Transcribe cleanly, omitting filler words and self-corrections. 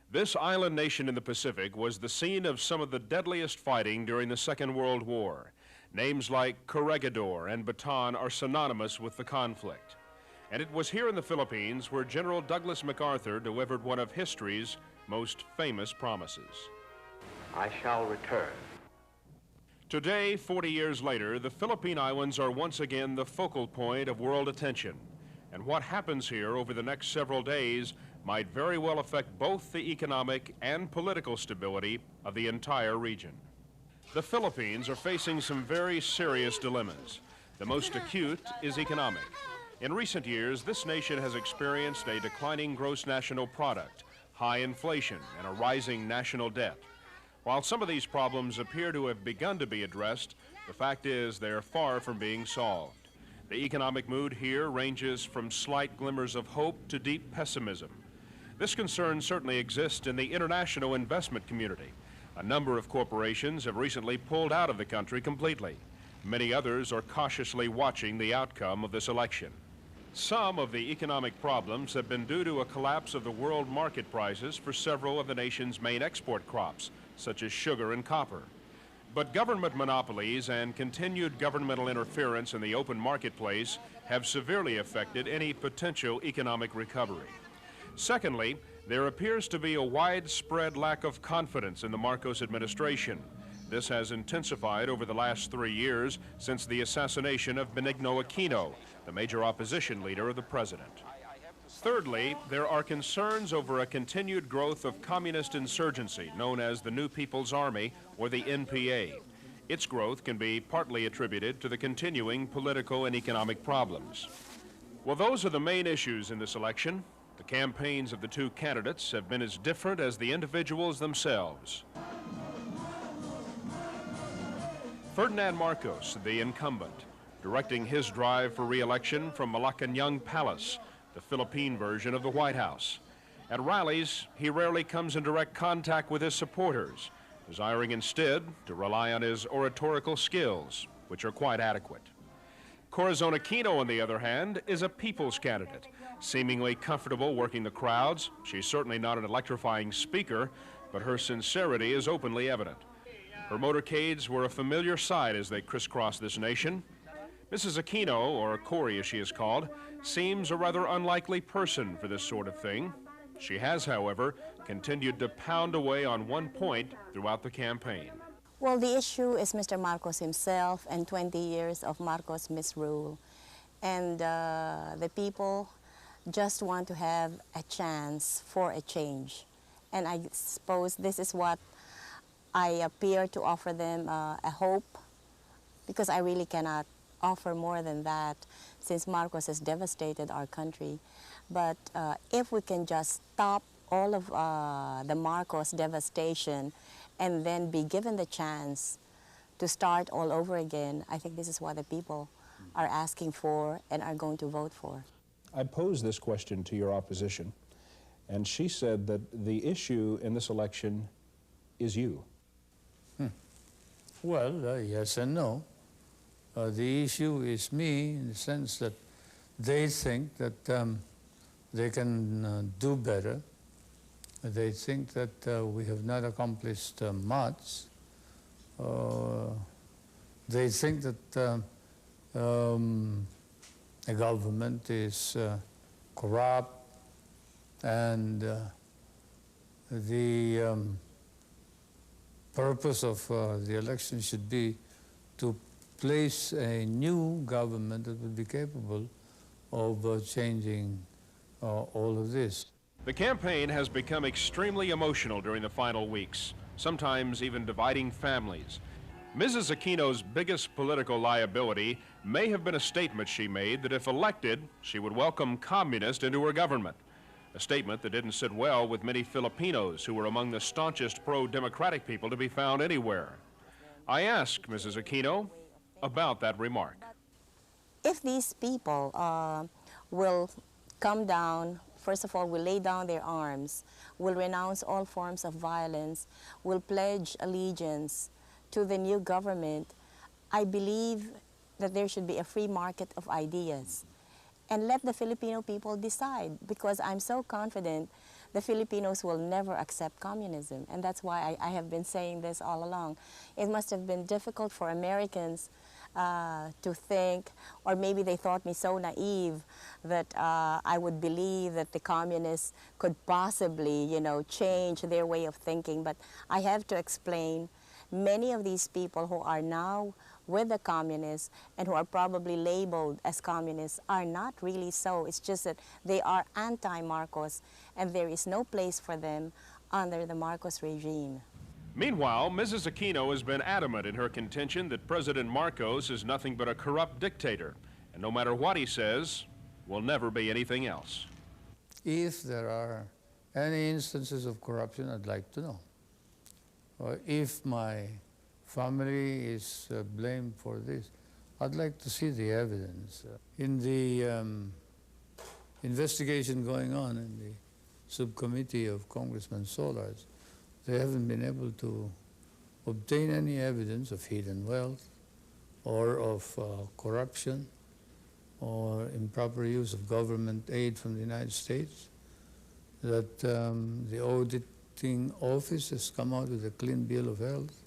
This island nation in the Pacific was the scene of some of the deadliest fighting during the Second World War. Names like Corregidor and Bataan are synonymous with the conflict. And it was here in the Philippines where General Douglas MacArthur delivered one of history's most famous promises. I shall return. Today, 40 years later, the Philippine Islands are once again the focal point of world attention. And what happens here over the next several days might very well affect both the economic and political stability of the entire region. The Philippines are facing some very serious dilemmas. The most acute is economic. In recent years, this nation has experienced a declining gross national product, high inflation, and a rising national debt. While some of these problems appear to have begun to be addressed, the fact is they are far from being solved. The economic mood here ranges from slight glimmers of hope to deep pessimism. This concern certainly exists in the international investment community. A number of corporations have recently pulled out of the country completely. Many others are cautiously watching the outcome of this election. Some of the economic problems have been due to a collapse of the world market prices for several of the nation's main export crops, such as sugar and copper. But government monopolies and continued governmental interference in the open marketplace have severely affected any potential economic recovery. Secondly, there appears to be a widespread lack of confidence in the Marcos administration. This has intensified over the last 3 years since the assassination of Benigno Aquino, the major opposition leader of the president. Thirdly, there are concerns over a continued growth of communist insurgency known as the New People's Army, or the NPA. Its growth can be partly attributed to the continuing political and economic problems. Well, those are the main issues in this election. The campaigns of the two candidates have been as different as the individuals themselves. Ferdinand Marcos, the incumbent, directing his drive for re-election from Malacañang Palace, the Philippine version of the White House. At rallies, he rarely comes in direct contact with his supporters, desiring instead to rely on his oratorical skills, which are quite adequate. Corazon Aquino, on the other hand, is a people's candidate, seemingly comfortable working the crowds. She's certainly not an electrifying speaker, but her sincerity is openly evident. Her motorcades were a familiar sight as they crisscrossed this nation. Mrs. Aquino, or Cory as she is called, seems a rather unlikely person for this sort of thing. She has, however, continued to pound away on one point throughout the campaign. Well, the issue is Mr. Marcos himself and 20 years of Marcos misrule. And the people just want to have a chance for a change. And I suppose this is what I appear to offer them a hope, because I really cannot offer more than that since Marcos has devastated our country. But if we can just stop all of the Marcos devastation and then be given the chance to start all over again, I think this is what the people are asking for and are going to vote for. I posed this question to your opposition, and she said that the issue in this election is you. Well, yes and no. The issue is me in the sense that they think that they can do better. They think that we have not accomplished much. They think that the government is corrupt, and the purpose of the election should be to place a new government that would be capable of changing all of this. The campaign has become extremely emotional during the final weeks, sometimes even dividing families. Mrs. Aquino's biggest political liability may have been a statement she made that if elected, she would welcome communists into her government. A statement that didn't sit well with many Filipinos who were among the staunchest pro-democratic people to be found anywhere. I asked Mrs. Aquino about that remark. If these people will come down, first of all, will lay down their arms, will renounce all forms of violence, will pledge allegiance to the new government, I believe that there should be a free market of ideas. And let the Filipino people decide, because I'm so confident the Filipinos will never accept communism. And that's why I have been saying this all along. It must have been difficult for Americans to think, or maybe they thought me so naive that I would believe that the communists could possibly, you know, change their way of thinking. But I have to explain, many of these people who are now with the communists and who are probably labeled as communists are not really so. It's just that they are anti-Marcos and there is no place for them under the Marcos regime. Meanwhile, Mrs. Aquino has been adamant in her contention that President Marcos is nothing but a corrupt dictator, and no matter what he says, will never be anything else. If there are any instances of corruption, I'd like to know. Or if my family is blamed for this, I'd like to see the evidence. In the investigation going on in the subcommittee of Congressman Solar's, they haven't been able to obtain any evidence of hidden wealth or of corruption or improper use of government aid from the United States, that the auditing office has come out with a clean bill of health.